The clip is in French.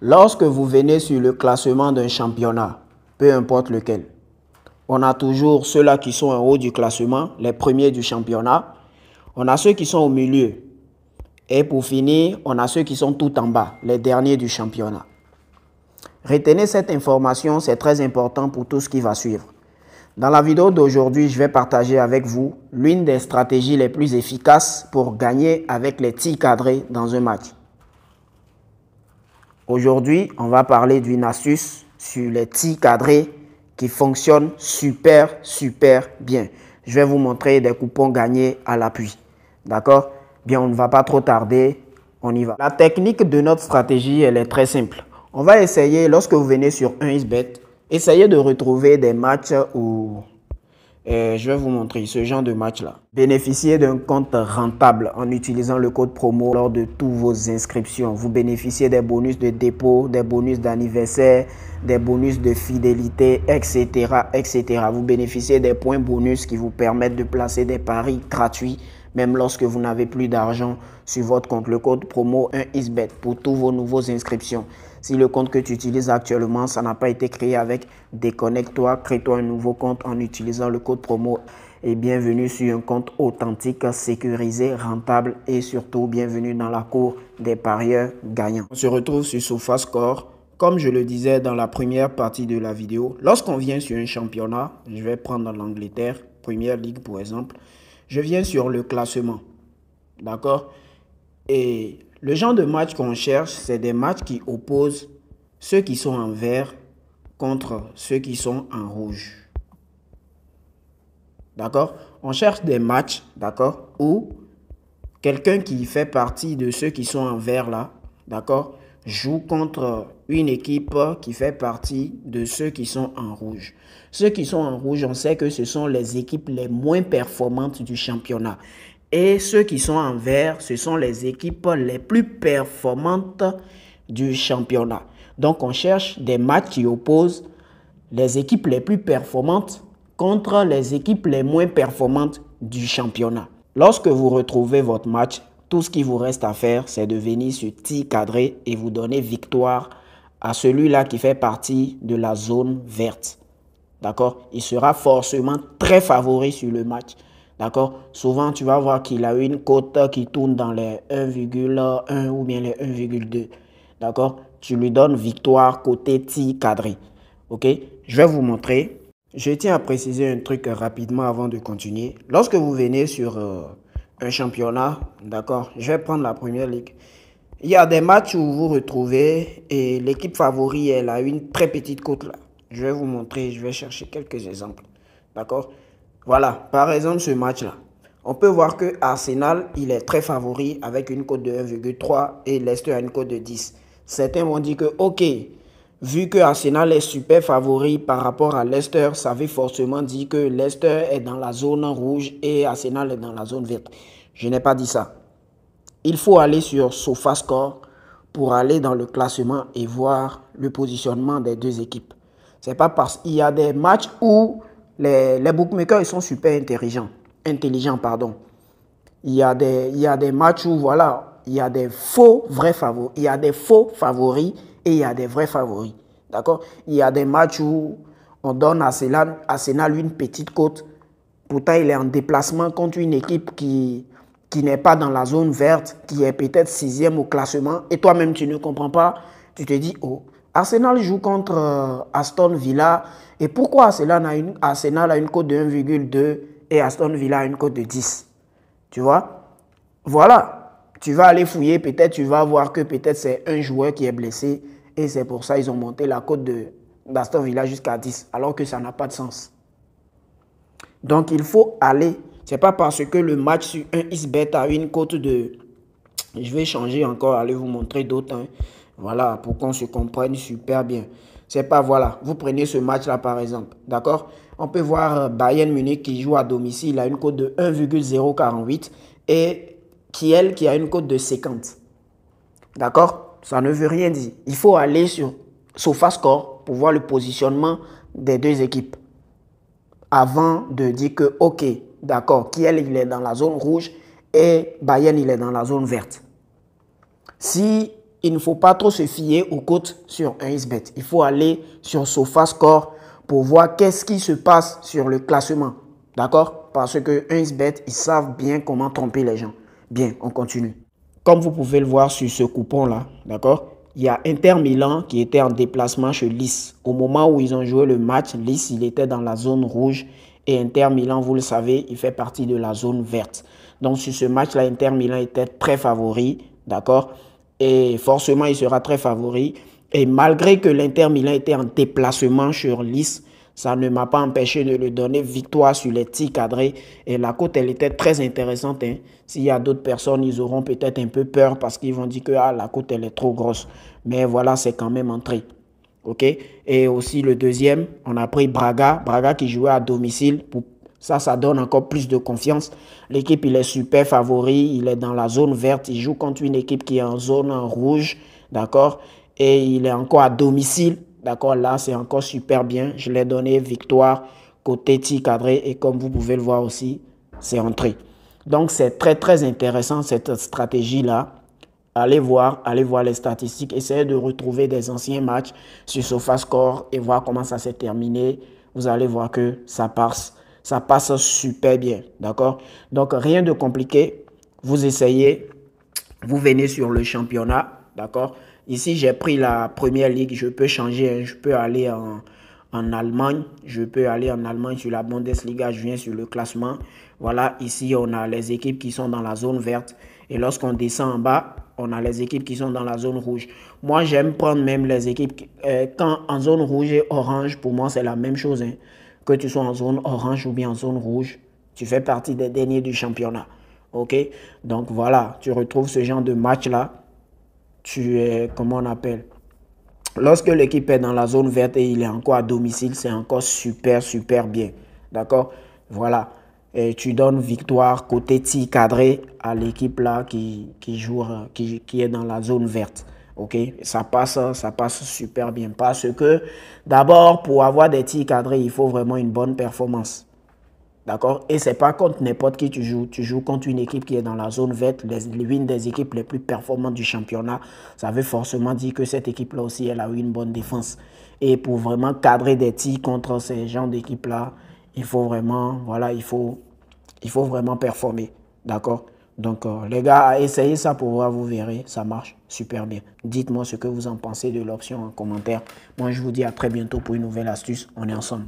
Lorsque vous venez sur le classement d'un championnat, peu importe lequel, on a toujours ceux-là qui sont en haut du classement, les premiers du championnat. On a ceux qui sont au milieu. Et pour finir, on a ceux qui sont tout en bas, les derniers du championnat. Retenez cette information, c'est très important pour tout ce qui va suivre. Dans la vidéo d'aujourd'hui, je vais partager avec vous l'une des stratégies les plus efficaces pour gagner avec les tirs cadrés dans un match. Aujourd'hui, on va parler d'une astuce sur les tirs cadrés qui fonctionne super bien. Je vais vous montrer des coupons gagnés à l'appui. D'accord? Bien, on ne va pas trop tarder. On y va. La technique de notre stratégie, elle est très simple. On va essayer, lorsque vous venez sur 1xBet, essayez de retrouver des matchs où je vais vous montrer ce genre de match-là. Bénéficiez d'un compte rentable en utilisant le code promo lors de tous vos inscriptions. Vous bénéficiez des bonus de dépôt, des bonus d'anniversaire, des bonus de fidélité, etc., etc. Vous bénéficiez des points bonus qui vous permettent de placer des paris gratuits, même lorsque vous n'avez plus d'argent sur votre compte. Le code promo 1xBet pour tous vos nouveaux inscriptions. Si le compte que tu utilises actuellement, ça n'a pas été créé avec, déconnecte-toi, crée-toi un nouveau compte en utilisant le code promo. Et bienvenue sur un compte authentique, sécurisé, rentable et surtout bienvenue dans la cour des parieurs gagnants. On se retrouve sur SofaScore. Comme je le disais dans la première partie de la vidéo, lorsqu'on vient sur un championnat, je vais prendre l'Angleterre, Première Ligue pour exemple, je viens sur le classement. D'accord? Et le genre de match qu'on cherche, c'est des matchs qui opposent ceux qui sont en vert contre ceux qui sont en rouge. D'accord? On cherche des matchs, d'accord, où quelqu'un qui fait partie de ceux qui sont en vert là, d'accord, joue contre une équipe qui fait partie de ceux qui sont en rouge. Ceux qui sont en rouge, on sait que ce sont les équipes les moins performantes du championnat. Et ceux qui sont en vert, ce sont les équipes les plus performantes du championnat. Donc, on cherche des matchs qui opposent les équipes les plus performantes contre les équipes les moins performantes du championnat. Lorsque vous retrouvez votre match, tout ce qui vous reste à faire, c'est de venir sur tir cadré et vous donner victoire à celui-là qui fait partie de la zone verte. D'accord? Il sera forcément très favori sur le match. D'accord? Souvent, tu vas voir qu'il a une cote qui tourne dans les 1,1 ou bien les 1,2. D'accord? Tu lui donnes victoire côté tir cadré. Ok? Je vais vous montrer. Je tiens à préciser un truc rapidement avant de continuer. Lorsque vous venez sur un championnat, d'accord, je vais prendre la Première Ligue. Il y a des matchs où vous vous retrouvez et l'équipe favori, elle a une très petite cote là. Je vais vous montrer, je vais chercher quelques exemples. D'accord? Voilà, par exemple ce match-là. On peut voir que Arsenal, il est très favori avec une cote de 1,3 et Leicester a une cote de 10. Certains vont dire que, ok, vu que Arsenal est super favori par rapport à Leicester, ça veut forcément dire que Leicester est dans la zone rouge et Arsenal est dans la zone verte. Je n'ai pas dit ça. Il faut aller sur SofaScore pour aller dans le classement et voir le positionnement des deux équipes. C'est pas parce qu'il y a des matchs où les bookmakers ils sont super intelligents, pardon. Il y a des matchs où voilà, il y a des faux vrais favoris, il y a des faux favoris et il y a des vrais favoris. D'accord? Il y a des matchs où on donne à Arsenal une petite cote. Pourtant, il est en déplacement contre une équipe qui n'est pas dans la zone verte, qui est peut-être 6e au classement. Et toi-même, tu ne comprends pas. Tu te dis, oh, Arsenal joue contre Aston Villa. Et pourquoi Arsenal a une cote de 1,2 et Aston Villa a une cote de 10? Tu vois? Voilà. Tu vas aller fouiller, peut-être tu vas voir que peut-être c'est un joueur qui est blessé. Et c'est pour ça qu'ils ont monté la cote d'Aston Villa jusqu'à 10. Alors que ça n'a pas de sens. Donc, il faut aller. Ce n'est pas parce que le match sur 1xBet a une cote de... Je vais changer encore, aller vous montrer d'autres. Hein. Voilà, pour qu'on se comprenne super bien. C'est pas, voilà, vous prenez ce match-là par exemple, d'accord? On peut voir Bayern Munich qui joue à domicile à une cote de 1,048 et Kiel qui a une cote de 50. D'accord? Ça ne veut rien dire. Il faut aller sur SofaScore pour voir le positionnement des deux équipes. Avant de dire que, ok, d'accord, Kiel il est dans la zone rouge et Bayern il est dans la zone verte. Si il ne faut pas trop se fier aux cotes sur 1xBet. Il faut aller sur SofaScore pour voir qu'est-ce qui se passe sur le classement. D'accord? Parce que 1xBet, ils savent bien comment tromper les gens. Bien, on continue. Comme vous pouvez le voir sur ce coupon-là, d'accord? Il y a Inter Milan qui était en déplacement chez Nice. Au moment où ils ont joué le match, Nice, il était dans la zone rouge. Et Inter Milan, vous le savez, il fait partie de la zone verte. Donc, sur ce match-là, Inter Milan était très favori, d'accord? Et forcément, il sera très favori. Et malgré que l'Inter Milan était en déplacement sur Nice, ça ne m'a pas empêché de lui donner victoire sur les tirs cadrés. Et la cote, elle était très intéressante. Hein. S'il y a d'autres personnes, ils auront peut-être un peu peur parce qu'ils vont dire que ah, la cote, elle est trop grosse. Mais voilà, c'est quand même entré. OK? Et aussi le deuxième, on a pris Braga. Braga qui jouait à domicile. Ça donne encore plus de confiance. L'équipe, il est super favori. Il est dans la zone verte. Il joue contre une équipe qui est en zone rouge. D'accord? Et il est encore à domicile. D'accord? Là, c'est encore super bien. Je l'ai donné victoire côté tir cadré. Et comme vous pouvez le voir aussi, c'est entré. Donc, c'est très, très intéressant cette stratégie-là. Allez voir les statistiques. Essayez de retrouver des anciens matchs sur SofaScore et voir comment ça s'est terminé. Vous allez voir que ça passe super bien. D'accord? Donc, rien de compliqué. Vous essayez. Vous venez sur le championnat. D'accord? Ici, j'ai pris la première ligue. Je peux changer. Je peux aller en Allemagne. Je peux aller en Allemagne sur la Bundesliga. Je viens sur le classement. Voilà, ici, on a les équipes qui sont dans la zone verte. Et lorsqu'on descend en bas, on a les équipes qui sont dans la zone rouge. Moi, j'aime prendre même les équipes quand en zone rouge et orange, pour moi, c'est la même chose. Hein. Que tu sois en zone orange ou bien en zone rouge, tu fais partie des derniers du championnat. OK? Donc, voilà, tu retrouves ce genre de match-là. Tu es, comment on appelle? Lorsque l'équipe est dans la zone verte et il est encore à domicile, c'est encore super, super bien. D'accord? Voilà. Et tu donnes victoire côté tir cadré à l'équipe là qui est dans la zone verte. OK? Ça passe super bien. Parce que d'abord, pour avoir des tirs cadrés, il faut vraiment une bonne performance. D'accord? Et c'est pas contre n'importe qui tu joues. Tu joues contre une équipe qui est dans la zone verte, l'une des équipes les plus performantes du championnat. Ça veut forcément dire que cette équipe-là aussi, elle a eu une bonne défense. Et pour vraiment cadrer des tirs contre ces genres d'équipes-là, il faut vraiment, voilà, il faut vraiment performer. D'accord? Donc, les gars, essayez ça pour voir, vous verrez, ça marche super bien. Dites-moi ce que vous en pensez de l'option en commentaire. Moi, je vous dis à très bientôt pour une nouvelle astuce. On est ensemble.